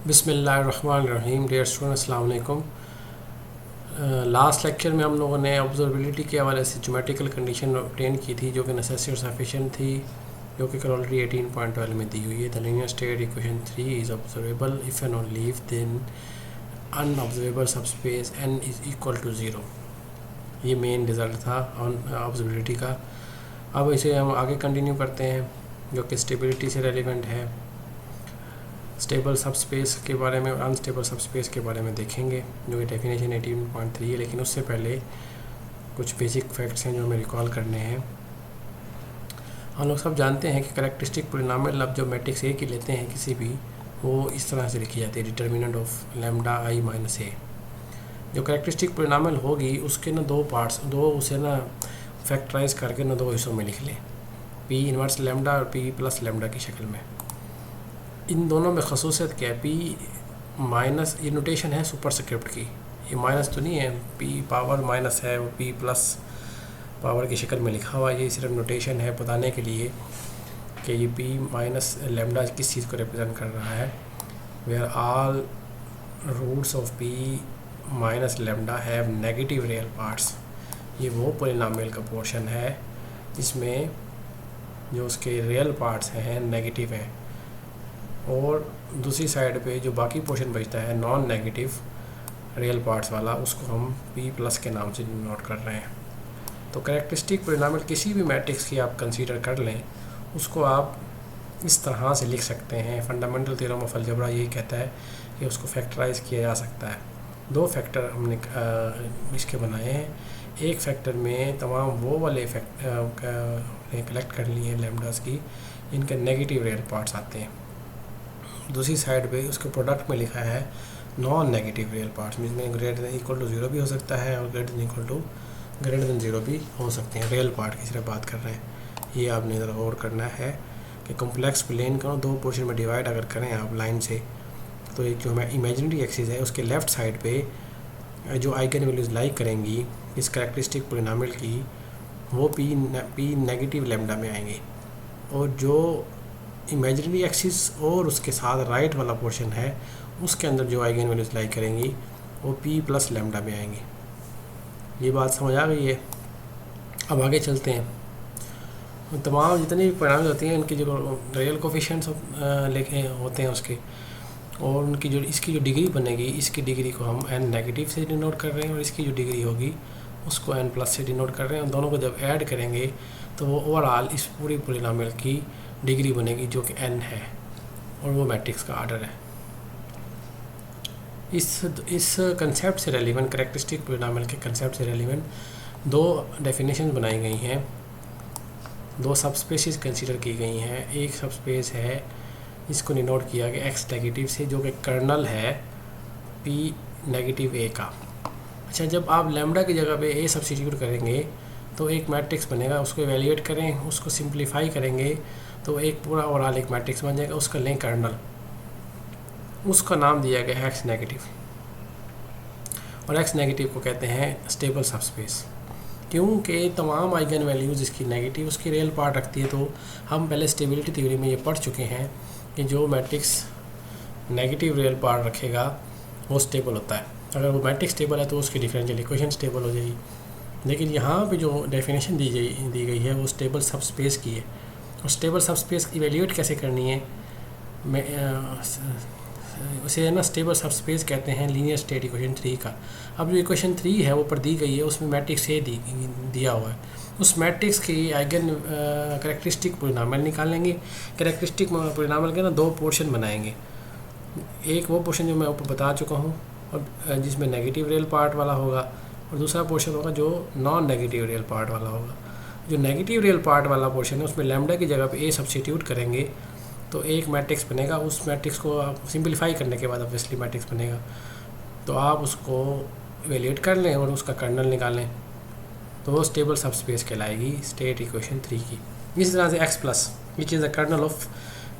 बिस्मिल्लाहिर्रहमानिर्रहीम। Dear students, अस्सलाम वालेकुम। लास्ट लेक्चर में हम लोगों ने ऑब्जर्वेबिलिटी के हवाले से ज्योमेट्रिकल कंडीशन ऑब्टेन की थी जो कि नेसेसरी और सफिशिएंट थी, जो कि करोलरी 18.12 में दी हुई है। The linear state equation 3 is observable if and only if then unobservable subspace n is equal to 0। ये मेन रिज़ल्ट था ऑब्जर्वेबिलिटी का। अब इसे हम आगे कंटिन्यू करते हैं जो कि स्टेबिलिटी से रेलिवेंट है। स्टेबल सबस्पेस के बारे में और अनस्टेबल सबस्पेस के बारे में देखेंगे जो कि डेफिनेशन 18.3 है। लेकिन उससे पहले कुछ बेसिक फैक्ट्स हैं जो हमें रिकॉल करने हैं। हम लोग सब जानते हैं कि कैरेक्टरिस्टिक पोलिनोमियल अब जो मैट्रिक्स ए की लेते हैं किसी भी, वो इस तरह से लिखी जाती है, determinant of lambda I minus A. जो कैरेक्टरिस्टिक पोलिनोमियल होगी उसके ना दो पार्ट्स, उसे ना फैक्टराइज करके ना दो हिस्सों में लिख लें, पी इनवर्स लैम्डा और पी प्लस लैम्डा की शक्ल में। इन दोनों में खसूसियत क्या है? पी माइनस, ये नोटेशन है सुपरस्क्रिप्ट की, ये माइनस तो नहीं है, पी पावर माइनस है, वो पी प्लस पावर की शक्ल में लिखा हुआ है। ये सिर्फ नोटेशन है बताने के लिए कि ये पी माइनस लैम्डा किस चीज़ को रिप्रेजेंट कर रहा है। Where all roots of P minus lambda have negative real parts. ये वो पोलिनोमियल का पोर्शन है जिसमें जो उसके रियल पार्ट्स हैं नेगेटिव हैं, और दूसरी साइड पे जो बाकी पोर्शन बचता है नॉन नेगेटिव रियल पार्ट्स वाला, उसको हम p प्लस के नाम से नोट कर रहे हैं। तो कैरेक्टरिस्टिक पोलिनोमियल किसी भी मैट्रिक्स की आप कंसीडर कर लें, उसको आप इस तरह से लिख सकते हैं। फंडामेंटल थ्योरम ऑफ अलजेब्रा यही कहता है कि उसको फैक्टराइज किया जा सकता है। दो फैक्टर हमने इसके बनाए हैं। एक फैक्टर में तमाम वो वाले कलेक्ट कर लिए हैं लैम्डास की जिनके नेगेटिव रियल पार्ट्स आते हैं। दूसरी साइड पे उसके प्रोडक्ट में लिखा है नॉन नेगेटिव रियल पार्ट्स, जिसमें ग्रेटर देन इक्वल टू 0 भी हो सकता है और ग्रेटर देन 0 भी हो सकते हैं। रियल पार्ट की सिर्फ बात कर रहे हैं। ये आपने ज़रा गौर करना है कि कॉम्प्लेक्स प्लेन को दो पोर्शन में डिवाइड अगर करें आप लाइन से, तो एक जो हमारी इमेजिनरी एक्सिस है उसके लेफ़्ट साइड पे जो आइगन वैल्यूज़ लाई करेंगी इस कैरेक्टरिस्टिक पोलिनोमियल की, वो पी नेगेटिव लैम्डा में आएंगे, और जो इमेजिनरी एक्सिस और उसके साथ राइट वाला पोर्शन है उसके अंदर जो आइगन वैल्यूज लाई करेंगी वो पी प्लस लैम्डा में आएंगी। ये बात समझ आ गई है? अब आगे चलते हैं। तमाम जितनी भी परिणाम होती हैं इनके जो रियल कोफिशिएंट्स लेके होते हैं उसके, और उनकी जो इसकी जो डिग्री बनेगी, इसकी डिग्री को हम n नेगेटिव से डिनोट कर रहे हैं और इसकी जो डिग्री होगी उसको n प्लस से डिनोट कर रहे हैं। दोनों को जब ऐड करेंगे तो वो ओवरऑल इस पूरी पोलिनोमियल की डिग्री बनेगी जो कि n है, और वो मैट्रिक्स का आर्डर है। इस कंसेप्ट से रेलिवेंट, कैरेक्टरिस्टिक पोलिनोमियल के कंसेप्ट से रेलिवेंट दो डेफिनेशन बनाई गई हैं, दो सबस्पेसिस कंसीडर की गई हैं। एक सबस्पेस है इसको डिनोट किया गया x नेगेटिव से, जो कि कर्नल है p नेगेटिव a का। अच्छा, जब आप लैम्डा की जगह पे a सब्स्टिट्यूट करेंगे तो एक मैट्रिक्स बनेगा, उसको एवेल्यूएट करें, उसको सिंप्लीफाई करेंगे तो एक पूरा ओवरऑल एक मैट्रिक्स बन जाएगा। उसका लें कर्नल, उसका नाम दिया गया एक्स नेगेटिव, और एक्स नेगेटिव को कहते हैं स्टेबल सबस्पेस, क्योंकि तमाम आइगन वैल्यूज़ इसकी नेगेटिव उसकी रियल पार्ट रखती है। तो हम पहले स्टेबिलिटी थ्योरी में ये पढ़ चुके हैं कि जो मैट्रिक्स नेगेटिव रियल पार्ट रखेगा वो स्टेबल होता है। अगर वो मैट्रिक्स स्टेबल है तो उसकी डिफरेंशियल इक्वेशन स्टेबल हो जाएगी। लेकिन यहाँ पे जो डेफिनेशन दी गई है वो स्टेबल सबस्पेस की है, और स्टेबल सबस्पेस इवेल्यूएट कैसे करनी है, उसे ना स्टेबल सबस्पेस कहते हैं लीनियर स्टेट इक्वेशन 3 का। अब जो इक्वेशन 3 है वो पर दी गई है, उसमें मैट्रिक्स ए दिया हुआ है। उस मैट्रिक्स की आइगन कैरेक्टरिस्टिक पोलिनोमियल निकालेंगे। कैरेक्टरिस्टिक पोलिनोमियल के ना दो पोर्शन बनाएंगे। एक वो पोर्शन जो मैं ऊपर बता चुका हूँ और जिसमें नेगेटिव रियल पार्ट वाला होगा, और दूसरा पोर्शन होगा जो नॉन नेगेटिव रियल पार्ट वाला होगा। जो नेगेटिव रियल पार्ट वाला पोर्शन है उसमें लैम्डा की जगह पे ए सब्स्टिट्यूट करेंगे तो एक मैट्रिक्स बनेगा। उस मैट्रिक्स को आप सिंप्लीफाई करने के बाद ऑब्वियसली मैट्रिक्स बनेगा, तो आप उसको इवेल्यूएट कर लें और उसका कर्नल निकालें, तो वो स्टेबल सबस्पेस कहलाएगी स्टेट इक्वेशन 3 की। इस तरह से x plus which is the kernel of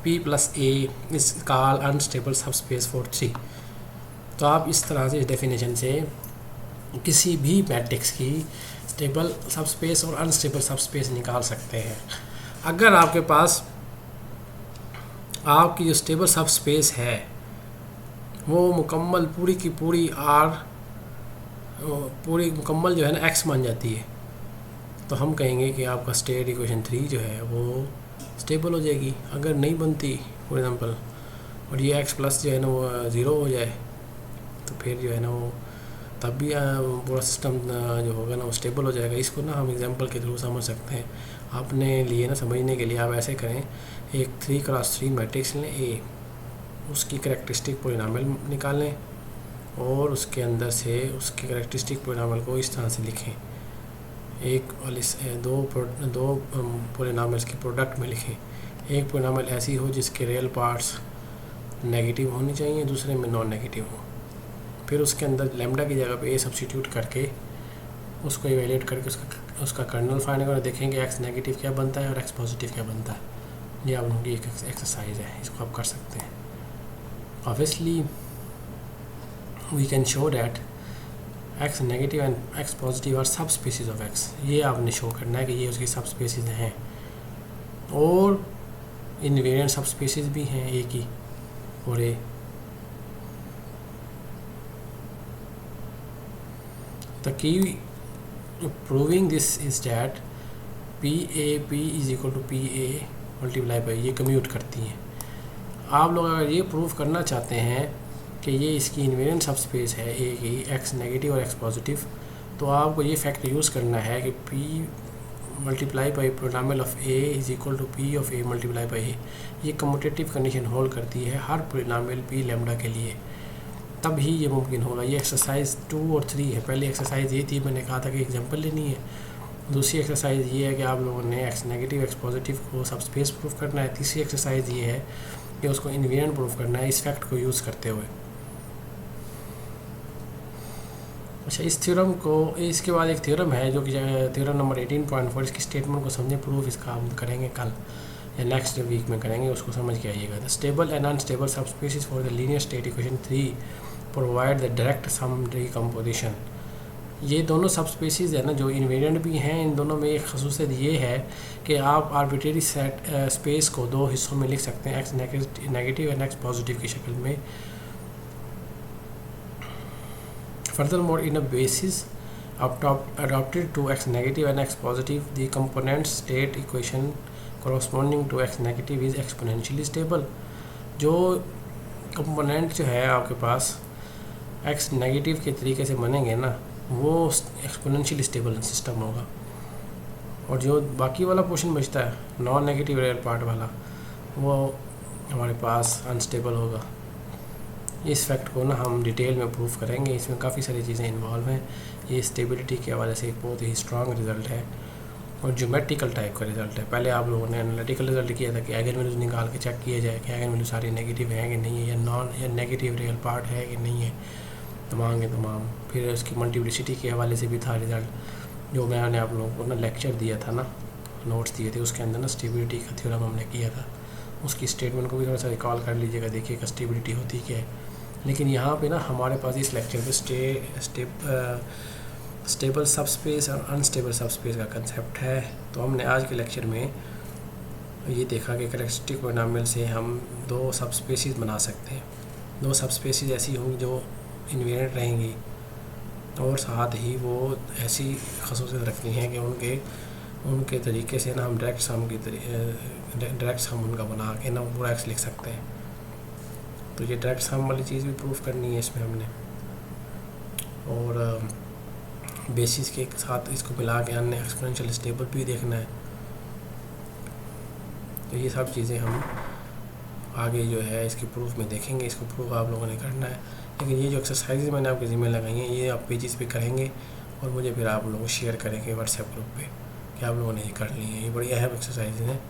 p plus a is called unstable subspace for 3। तो आप इस तरह से इस डेफिनेशन से किसी भी मैट्रिक्स की स्टेबल सबस्पेस और अनस्टेबल सबस्पेस निकाल सकते हैं। अगर आपके पास आपकी जो स्टेबल सबस्पेस है वो मुकम्मल पूरी की पूरी आर पूरी मुकम्मल जो है ना एक्स मान जाती है, तो हम कहेंगे कि आपका स्टेट इक्वेशन 3 जो है वो स्टेबल हो जाएगी। अगर नहीं बनती फॉर एग्ज़ाम्पल और ये एक्स प्लस जो है ना वो ज़ीरो हो जाए, तो फिर जो है ना वो तब भी पूरा सिस्टम जो होगा ना वो स्टेबल हो जाएगा। इसको ना हम एग्जांपल के थ्रू समझ सकते हैं। आपने लिए ना समझने के लिए आप ऐसे करें, एक 3x3 मैट्रिक्स लें ए, उसकी करैक्टरिस्टिक पोलिनोमियल निकालें और उसके अंदर से उसके करैक्टरिस्टिक पोलिनोमियल को इस तरह से लिखें, एक और दो पोलिनोमियल्स के प्रोडक्ट में लिखें। एक पोलिनोमियल ऐसी हो जिसके रियल पार्ट्स नेगेटिव होनी चाहिए, दूसरे में नॉन नेगेटिव हो। फिर उसके अंदर लैम्डा की जगह पे ए सब्स्टिट्यूट करके उसको इवेल्यूएट करके उसका कर्नल फाइंड कर देखेंगे एक्स नेगेटिव क्या बनता है और एक्स पॉजिटिव क्या बनता है। ये आप लोगों की एक एक्सरसाइज है, इसको आप कर सकते हैं। Obviously we can show that X negative and X positive are subspaces of X. ये आपने शो करना है कि ये उसकी सब स्पीसीज हैं, और इनवेरिएंट सब स्पीसीज भी हैं ए की और ए। The key to proving this is that PAP is equal to PA multiply by, ये कम्यूट करती हैं। आप लोग अगर ये प्रूव करना चाहते हैं कि ये इसकी इन्वेरिएंट सब स्पेस है ए की, एक्स नेगेटिव और एक्स पॉजिटिव, तो आपको ये फैक्ट यूज़ करना है कि P multiply by polynomial of A is equal to P of A multiply by A. ये कम्यूटेटिव कंडीशन होल्ड करती है हर पोलिनोमियल P लैम्डा के लिए, तब ही ये मुमकिन होगा। ये एक्सरसाइज 2 और 3 है। पहली एक्सरसाइज ये थी, मैंने कहा था कि एग्जांपल लेनी है। दूसरी एक्सरसाइज ये है कि आप लोगों ने एक्स नेगेटिव एक्स पॉजिटिव को सब स्पेस प्रूफ करना है। तीसरी एक्सरसाइज ये है कि उसको इन्वेरिएंट प्रूफ करना है इस फैक्ट को यूज़ करते हुए। अच्छा, इस थ्योरम को, इसके बाद एक थ्योरम है जो कि थ्योरम नंबर 18.4, इसकी स्टेटमेंट को समझे प्रूफ, इसका हम करेंगे कल या नेक्स्ट वीक में करेंगे, उसको समझ के आइएगा। The stable and unstable subspaces for the linear state equation 3 provide the direct sum decomposition. ये दोनों सब स्पेसीज़ है ना जो इन्वेरिएंट भी हैं, इन दोनों में एक खसूसियत ये है कि आप आर्बिट्रेरी सेट स्पेस को दो हिस्सों में लिख सकते हैं, x negative and X positive की शक्ल में। Furthermore in a basis adopted to x negative and x positive, the component state equation corresponding to x negative is exponentially stable। जो कंपोनेंट जो है आपके पास x नेगेटिव के तरीके से बनेंगे ना, वो एक्सपोनेंशियली स्टेबल सिस्टम होगा, और जो बाकी वाला पोर्शन बचता है नॉन नेगेटिव रियल पार्ट वाला, वो हमारे पास अनस्टेबल होगा। इस फैक्ट को ना हम डिटेल में प्रूफ करेंगे, इसमें काफ़ी सारी चीज़ें इन्वॉल्व हैं। ये स्टेबिलिटी के हवाले से एक बहुत ही स्ट्रॉन्ग रिज़ल्ट है और ज्योमेट्रिकल टाइप का रिज़ल्ट है। पहले आप लोगों ने एनालिटिकल रिज़ल्ट किया था कि आइगन वैल्यूज निकाल के चेक किया जाए कि आइगन वैल्यू सारी नेगेटिव हैं कि नहीं है, या नेगेटिव रियल पार्ट है कि नहीं है, तमाम के तमाम। फिर उसकी मल्टीप्लिसिटी के हवाले से भी था रिज़ल्ट, जो मैंने आप लोगों को ना लेक्चर दिया था ना, नोट्स दिए थे, उसके अंदर ना स्टेबिलिटी का थ्योरम हमने किया था। उसकी स्टेटमेंट को भी थोड़ा सा रिकॉल कर लीजिएगा, देखिएगा स्टेबिलिटी होती क्या है। लेकिन यहाँ पे ना हमारे पास इस लेक्चर पे स्टेबल सब स्पेस और अनस्टेबल सब स्पेस का कंसेप्ट है। तो हमने आज के लेक्चर में ये देखा कि कैरेक्टरिस्टिक पोलिनोमियल से हम दो सब स्पेसीज बना सकते हैं। दो सब स्पेसीज ऐसी होंगी जो इन्वेरिएंट रहेंगी और साथ ही वो ऐसी खसूसियत रखनी है कि उनके तरीके से ना हम डायरेक्ट सम उनका बना के ना पूरा एक्स लिख सकते हैं। तो ये डायरेक्ट सम वाली चीज़ भी प्रूफ करनी है इसमें हमने, और बेसिस के साथ इसको मिला के हमने एक्सपोनेंशियल स्टेबल भी देखना है। तो ये सब चीज़ें हम आगे जो है इसके प्रूफ में देखेंगे, इसको प्रूफ आप लोगों ने करना है। लेकिन ये जो एक्सरसाइज मैंने आपके ज़िम्मे लगाई हैं, ये आप पेजेस पे करेंगे और मुझे फिर आप लोग शेयर करेंगे व्हाट्सएप ग्रुप पे कि आप लोगों ने ये कर ली है। ये बड़ी अहम एक्सरसाइज है,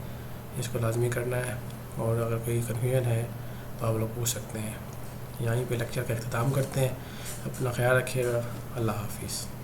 इसको लाजमी करना है, और अगर कोई कन्फ्यूजन है तो आप लोग पूछ सकते हैं। यहीं पे लेक्चर का अख्ताम करते हैं। अपना ख्याल रखिएगा। अल्लाह हाफिज़।